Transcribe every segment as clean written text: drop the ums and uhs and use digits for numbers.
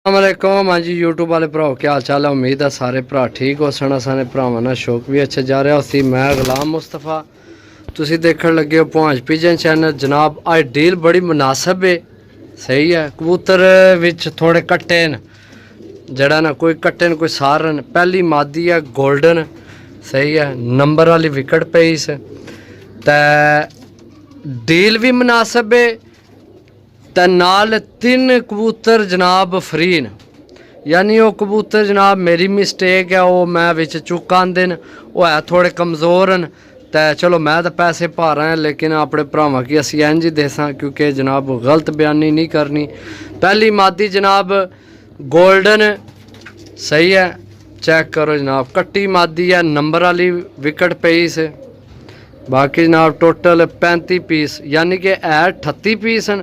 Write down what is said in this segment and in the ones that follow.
अस्सलामुअलैकुम। हाँ जी यूट्यूब वाले भराओ क्या हाल चाल है। उम्मीद है सारे भरा ठीक हो सन। सारे भरावां नाल शौक भी अच्छा जा रहा उसी। मैं गुलाम मुस्तफा तुसी देखने लगे हो पहुँच पिजन चैनल। जनाब अज डील बड़ी मुनासिब है, सही है। कबूतर विच थोड़े कट्टे न, जड़ा ना कोई कट्टे न कोई सारन। पहली मादी है गोल्डन, सही है। नंबर वाली विकेट पई स ते डील भी मुनासिब है ते नाल 3 कबूतर जनाब फ्री न। यानी वो कबूतर जनाब मेरी मिस्टेक है, वो मैं विच चुक आंदे न, वो है थोड़े कमज़ोर न। ते चलो मैं तो पैसे पा रहा है, लेकिन अपने भरावां की असी इंज ही देसां क्योंकि जनाब गलत बयानी नहीं करनी। पहली मादी जनाब गोल्डन, सही है। चेक करो जनाब, कट्टी मादी है, नंबर वाली विकेट पई से। बाकी जनाब टोटल 35 पीस, यानी कि है 38 पीस न,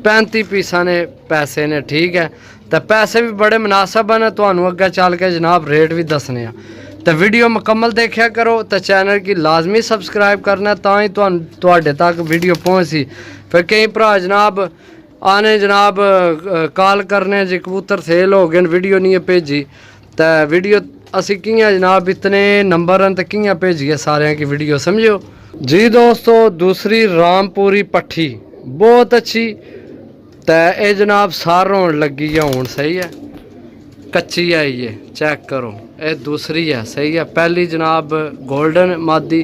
35 पीसा ने पैसे ने, ठीक है। तो पैसे भी बड़े मुनासिब हैं। तो अगे चल के जनाब रेट भी दसने। तो वीडियो मुकम्मल देखा करो, तो चैनल की लाजमी सबसक्राइब करना, ता ही तुहाडे तक वीडियो पहुँची। फिर कई भरा जनाब आने जनाब कॉल करने जी कबूतर सेल हो गए, वीडियो नहीं भेजी। तो वीडियो असी कियां जनाब इतने नंबर हैं तो कियां भेजिए सारे की वीडियो, समझो जी दोस्तों। दूसरी रामपुरी पट्ठी बहुत अच्छी। तो ये जनाब सार होने लगी है हूँ, सही है। कच्ची है ये, चेक करो। ये दूसरी है, सही है। पहली जनाब गोल्डन मादी,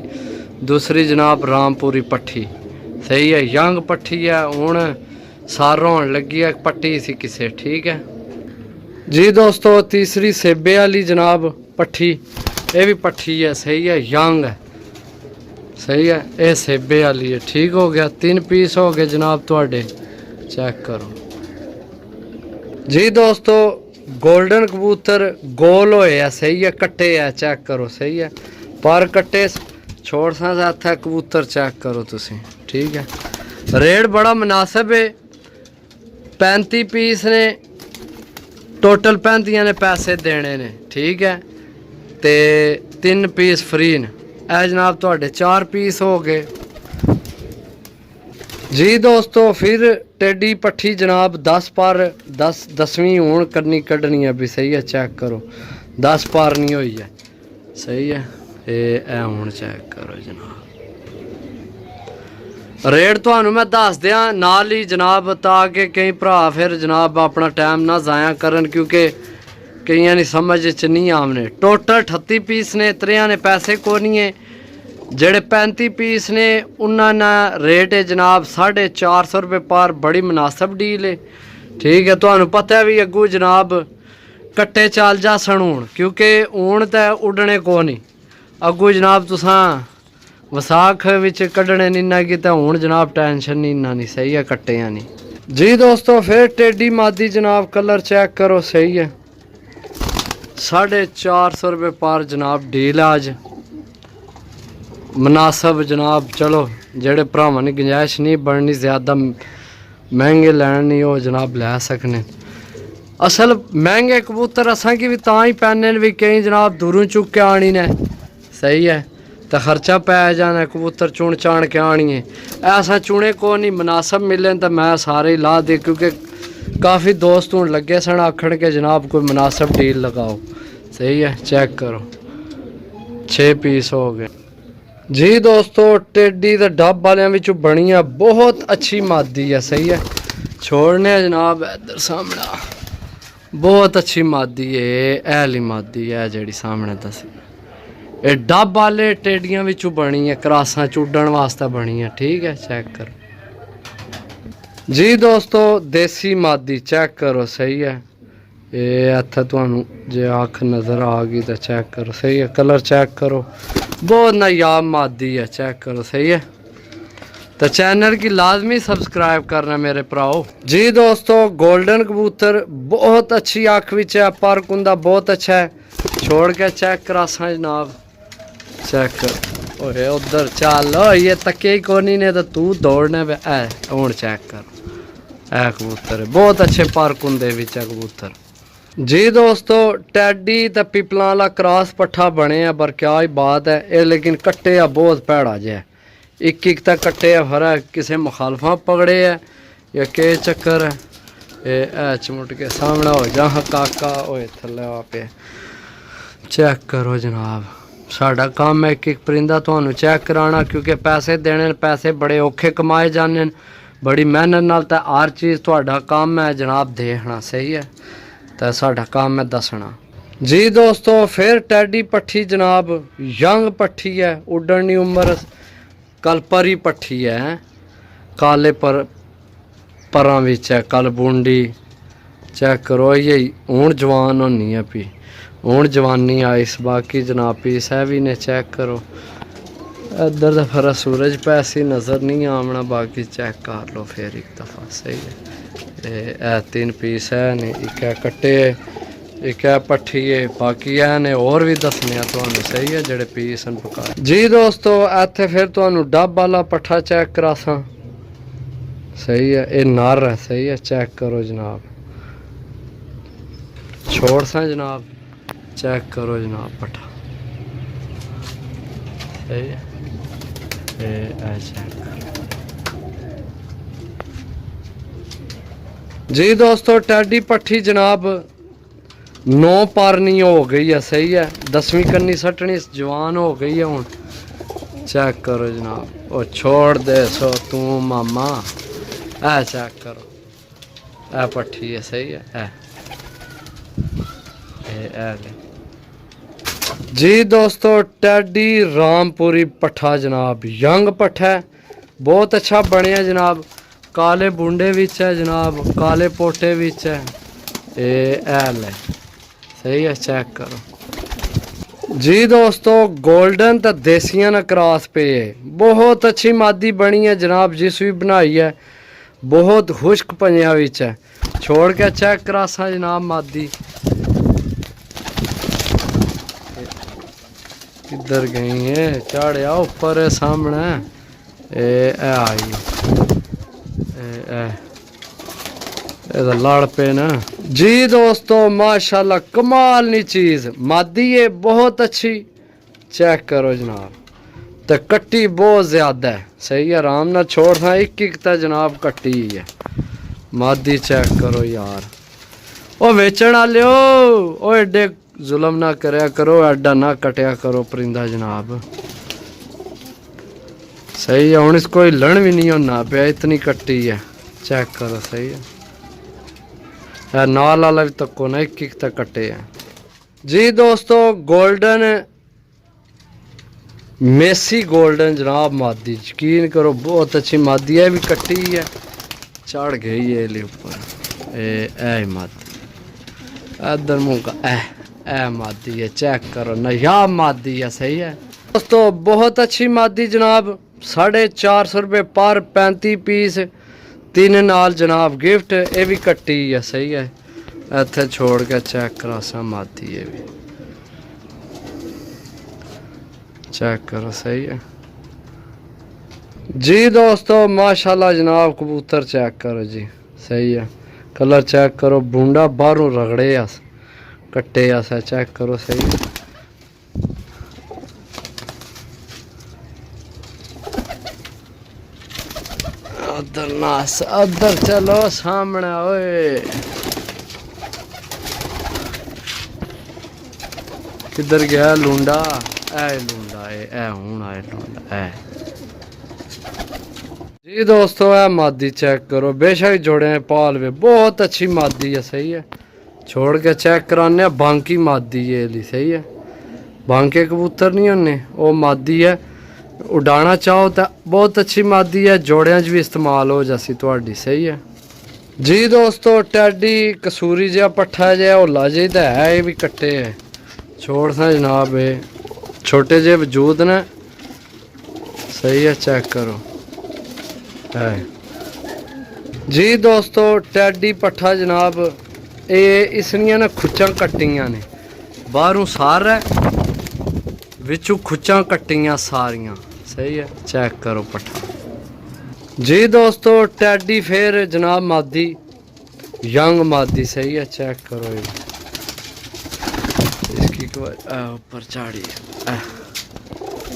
दूसरी जनाब रामपुरी पट्ठी, सही है। यंग पट्ठी है, हूँ सार होने लगी है पट्टी सी किसे, ठीक है जी दोस्तों। तीसरी सेबे वाली जनाब पट्ठी, ये भी पट्ठी है, सही है। यंग है, सही है। ये सेबे वाली है, ठीक हो गया। 3 पीस हो गए जनाब थोड़े, चेक करो जी दोस्तों। गोल्डन कबूतर गोल होए, सही है। कट्टे है, चेक करो, सही है। पर कट्टे छोड़ सा हथ है कबूतर, चेक करो तुसी, ठीक है। रेट बड़ा मुनासिब है। 35 पीस ने, टोटल 35 ने पैसे देने ने, ठीक है। ते 3 पीस फ्री न। ए जनाब थोड़े 4 पीस हो गए जी दोस्तों। फिर टेडी पट्ठी जनाब 10 पार 10वीं हूँ करनी कढ़नी है भी, सही है। चेक करो 10 पार नहीं हुई है, सही है। ये हूँ चेक करो जनाब। रेट तो मैं दस दियाँ नाल ही जनाब, ताकि कई भरा फिर जनाब अपना टाइम ना ज़ाया करन, क्योंकि कई नहीं समझ च नहीं आमने। टोटल 38 पीस ने, 3 ने पैसे को नहीं है। जेड़े 35 पीस ने उन्होंने रेट है जनाब 450 रुपये पार। बड़ी मुनासिब डील है, ठीक है। तो पता भी अगू जनाब कट्टे चाल जा सन हूँ, क्योंकि हूँ तो उड़ने को नहीं अगू जनाब। तुसां वसाख विच कढ़ने नहीं ना कि, हूँ जनाब टेंशन नहीं इन्ना नहीं, सही है। कट्टे नहीं जी दोस्तों। फिर टेडी मादी जनाब, कलर चेक करो, सही है। 450 रुपये पार जनाब डील आज मुनासिब जनाब। चलो जेड़े भरावां की गुंजाइश नहीं बननी ज़्यादा महंगे लैन नहीं, हो जनाब लै सकने। असल महंगे कबूतर असा की भी तां ही पैने भी, कई जनाब दूरों चुक के आनी ने, सही है। तो खर्चा पै जाना, कबूतर चुन चाण के आनी है। ऐसा चुने को नहीं मुनासिब मिले तो मैं सारे ही ला दे, क्योंकि काफ़ी दोस्त हूँ लगे सन आखण के जनाब कोई मुनासिब डील लगाओ, सही है। चेक करो 6 पीस हो गए जी दोस्तों। टेडी तो डब वाले बनी है, बहुत अच्छी मादी है, सही है। छोड़ने जनाब इधर सामने, बहुत अच्छी मादी है। ऐली मादी है जी सामने दसी, ये डब वाले टेडियां बनी है, क्रासा चुडन वास्ते बनी है, ठीक है। चेक करो जी दोस्तों। देसी मादी चेक करो, सही है। ये इत्थे तुहानू जे अख नज़र आ गई तो चेक करो, सही है। कलर चेक करो, बहुत नायाब मादी है, चेक करो, सही है। तो चैनल की लाजमी सब्सक्राइब करना मेरे भराओ जी दोस्तों। गोल्डन कबूतर बहुत अच्छी अख विच है, पर कुंदा बहुत अच्छा है। छोड़ के चेक करासा जनाब, चेक कर। ओए उधर चल, ये तके ही कोनी ने तो तू दौड़ने पे हूँ चेक कर। ए कबूतर बहुत अच्छे पर कुंदे विच है कबूतर जी दोस्तों। टैडी तो पिपला वाला क्रॉस पट्ठा बने है, पर क्या ही बात है ये। लेकिन कट्टे आ बहुत भैड़ा जहा, एक तक कट्टे है। फरा किसी मुखालफा पकड़े है या के चक्कर है। ए चमुट के सामने हो जा काका ओए थले आ पे चेक करो जनाब साडा काम है एक एक परिंदा तुहानू चेक कराना क्योंकि पैसे देने पैसे बड़े औखे कमाए जाने बड़ी मेहनत नाल ते हर चीज़ तुहाडा काम है जनाब देखना सही है तो साडा काम है दसना जी दोस्तों फिर टैडी पट्ठी जनाब यंग पट्ठी है उड्डण दी उम्र कल परी पट्ठी है काले परां विच है कल बूंडी चेक करो यही हूँ जवान होनी है पी हूँ जवानी आइस बाकी जनाब पीस है भी ने चेक करो इधर तो फिर सूरज पैसी नज़र नहीं आमना बाकी चेक कर लो फिर एक दफ़ा सही है ये 3 पीस है ने एक है कट्टे एक है पट्ठी है बाकी है ने और भी दसने तुहानू सही है जेडे पीस न पका जी दोस्तों इत्थे फिर तुहानू डब वाला पट्ठा चेक करासा सही है ये नर है सही है चेक करो जनाब छोड़ सा जनाब चेक करो जनाब पट्ठा सही है चेक जी दोस्तों टैडी पट्ठी जनाब 9 पारनी हो गई है सही है 10वीं कन्नी सटनी जवान हो गई है हूँ चेक करो जनाब ओ छोड़ दे सो तू मामा ए चेक करो ए पट्ठी है सही है ए जी दोस्तों टैडी रामपुरी पट्ठा जनाब यंग पट्ठा है बहुत अच्छा बनया जनाब काले बुंडे विच है जनाब काले पोटे विच है एल है सही है चेक करो जी दोस्तों गोल्डन तो देसियां ना क्रॉस पे है बहुत अच्छी मादी बनी है जनाब जिस भी बनाई है बहुत खुश्क पंजा विच है छोड़ के चेक करासा जनाब मादी किधर गई है चाड़िया ऊपर है सामने आई लड़ पे ना जी दोस्तों माशाल्लाह कमाल नी चीज मादी है बहुत अच्छी चेक करो जनाब तो कट्टी बहुत ज्यादा है सही है आराम ना छोड़ था एक तो जनाब कट्टी ही है मादी चेक करो यार ओ बेचण वाले ओ एडे जुलम ना करया करो एडा ना कटिया करो परिंदा जनाब सही है हूँ इसको हिलन भी नहीं होना पे इतनी कट्टी है चेक करो सही है नाल वाला भी तको ना एक तक कटे है जी दोस्तों गोल्डन मेसी गोल्डन जनाब मादी यकीन करो बहुत अच्छी मादी है भी कट्टी है चढ़ गई है ले ऊपर ए मादी इधर मुँह का ए मादी है चेक करो नायाब मादी है सही है दोस्तों बहुत अच्छी मादी जनाब 450 रुपये पर 35 पीस 3 नाल जनाब गिफ्ट ये भी कट्टी है सही है इत्थे छोड़ के चेक करासा मादी है भी चेक करो सही है जी दोस्तों माशाल्लाह जनाब कबूतर चेक करो जी सही है कलर चेक करो बूंडा बाहरों रगड़े अस कट्टे अस चेक करो सही है उधर नास उधर चलो सामने ओए किधर गया लूंडा लूंडा ए हूं आए लूंडा जी दोस्तों है मादी चेक करो बेशक जोड़े पाल वे बहुत अच्छी मादी है सही है छोड़ के चेक कराने बांकी मादी है ली सही है बांके कबूतर नहीं होने वो मादी है उड़ाना चाहो तो बहुत अच्छी मादी है जोड़ियां भी इस्तेमाल हो जासी थोड़ी सही है जी दोस्तों टैडी कसूरी जहा पट्ठा जहा होला जी तो है ये भी कट्टे है छोड़ सा जनाब ये छोटे जे वजूद ने सही है चेक करो है जी दोस्तों टैडी पट्ठा जनाब ये इसनिया ने खुच्चां कट्टियां ने बाहरों सार है विचू खुच्चां कट्टियां सारियां सही है चेक करो पट्ठा जी दोस्तों टैडी फिर जनाब मादी यंग मादी सही है चेक करो ये इसकी ऊपर चाड़ी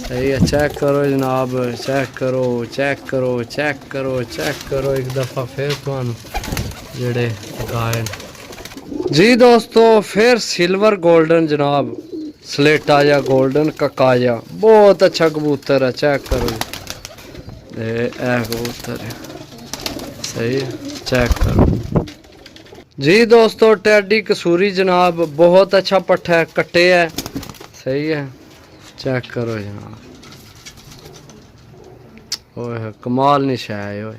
सही है चेक करो जनाब चेक करो चेक करो चेक करो चेक करो एक दफ़ा फिर तुहानू जेड़े गायन जी दोस्तों। फिर सिल्वर गोल्डन जनाब, स्लेटा या गोल्डन ककाया, बहुत अच्छा कबूतर है, चेक करो ये कबूतर है, सही है, चेक करो जी दोस्तों। टैडी कसूरी जनाब, बहुत अच्छा पट्ठा है, कट्टे है, सही है, चेक करो जनाब। ओए कमाल निशाए ओए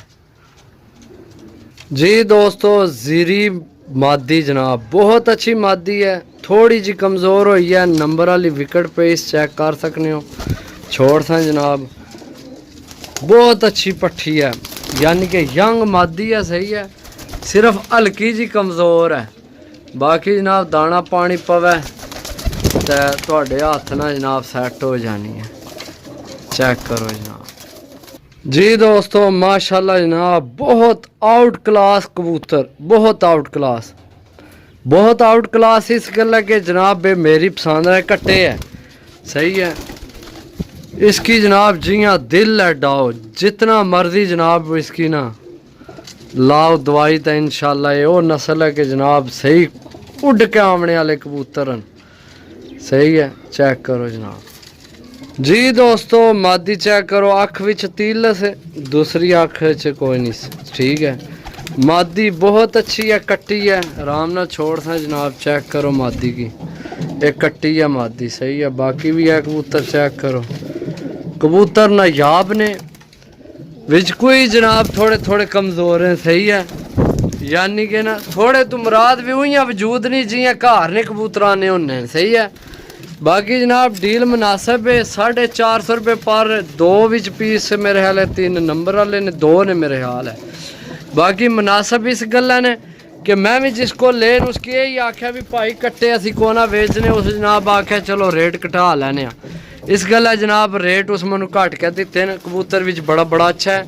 जी दोस्तों। जीरी मादी जनाब, बहुत अच्छी मादी है, थोड़ी जी कमज़ोर हुई है, नंबर वाली विकेट पे इस चेक कर सकते हो, छोड़ सा जनाब, बहुत अच्छी पट्ठी है, यानी कि यंग मादी है, सही है, सिर्फ हल्की जी कमज़ोर है, बाकी जनाब दाना पानी पवे तो थोड़े हाथ ना जनाब सैट हो जानी है, चेक करो जनाब जी दोस्तों। माशाल्लाह जनाब, बहुत आउट क्लास कबूतर, बहुत आउट क्लास, बहुत आउट क्लास इस गल है कि जनाब बे मेरी पसंद है, कट्टे है, सही है, इसकी जनाब जियां दिल है डाओ, जितना मर्जी जनाब इसकी ना लाओ दवाई, तो इंशाल्लाह ये वो नस्ल है कि जनाब सही उड़ के आने वाले कबूतर हैं, सही है, चेक करो जनाब जी दोस्तों। मादी चेक करो, अख विच तिल से, दूसरी अख च कोई नहीं, ठीक है, मादी बहुत अच्छी है, कट्टी है, आराम ना छोड़ सा जनाब, चेक करो मादी की, एक कट्टी है मादी, सही है, बाकी भी है कबूतर, चेक करो कबूतर नायाब ने, विच कोई जनाब थोड़े थोड़े कमज़ोर हैं, सही है, यानी कि ना थोड़े तो मुराद भी हुई वजूद नहीं जियां घर ने कबूतर ने होने, सही है, बाकी जनाब डील मुनासिब है, 450 रुपये पर, दो विच पीस मेरे ख्याल है, 3 नंबर वाले ने, 2 ने मेरे ख्याल है, बाकी मुनासिब इस गल्ला ने कि मैं भी जिसको लेन उसकी यही आख्या भी भाई कट्टे असी को ना बेचने, उस जनाब आख्या चलो रेट घटा लैने, इस गल्ला जनाब रेट उस मनु घट के दिते न, कबूतर विच बड़ा बड़ा अच्छा है,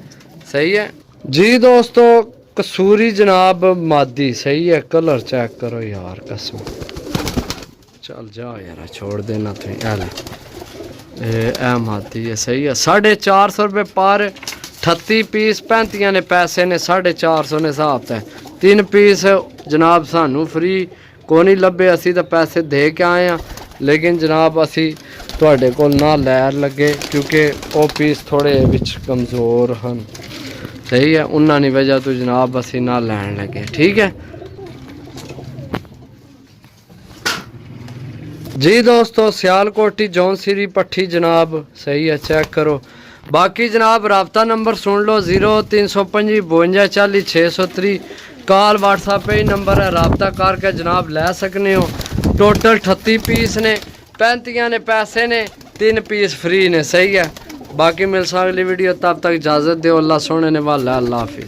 सही है जी दोस्तों। कसूरी जनाब मादी, सही है, कलर चेक करो यार, कसम चल जा यार, छोड़ देना तुम, ए मादी है, सही है, 450 रुपये पर, 38 पीस 35 ने पैसे ने, 450 ने हिसाब है, 3 पीस जनाब सानू फ्री को नहीं लभे, असी तो पैसे दे के आए हैं, लेकिन जनाब असी तुहाडे कोल ना लैर लगे क्योंकि वो पीस थोड़े विच कमज़ोर हैं, सही है, उन्होंने वजह तो जनाब असी ना लैन लगे, ठीक है जी दोस्तों। सियालकोटी जौनसिरी पट्ठी जनाब, सही है, चेक करो, बाकी जनाब रबता नंबर सुन लो, 0325 52 40 630, कॉल व्हाट्सएप पे ही नंबर है, रबता करके जनाब ले सकने हो। टोटल 38 पीस ने, 35 ने पैसे ने, 3 पीस फ्री ने, सही है, बाकी मिल सा अगली वीडियो, तब तक इजाज़त दो, अल्लाह सोने ने वाला, अल्लाह हाफिज़।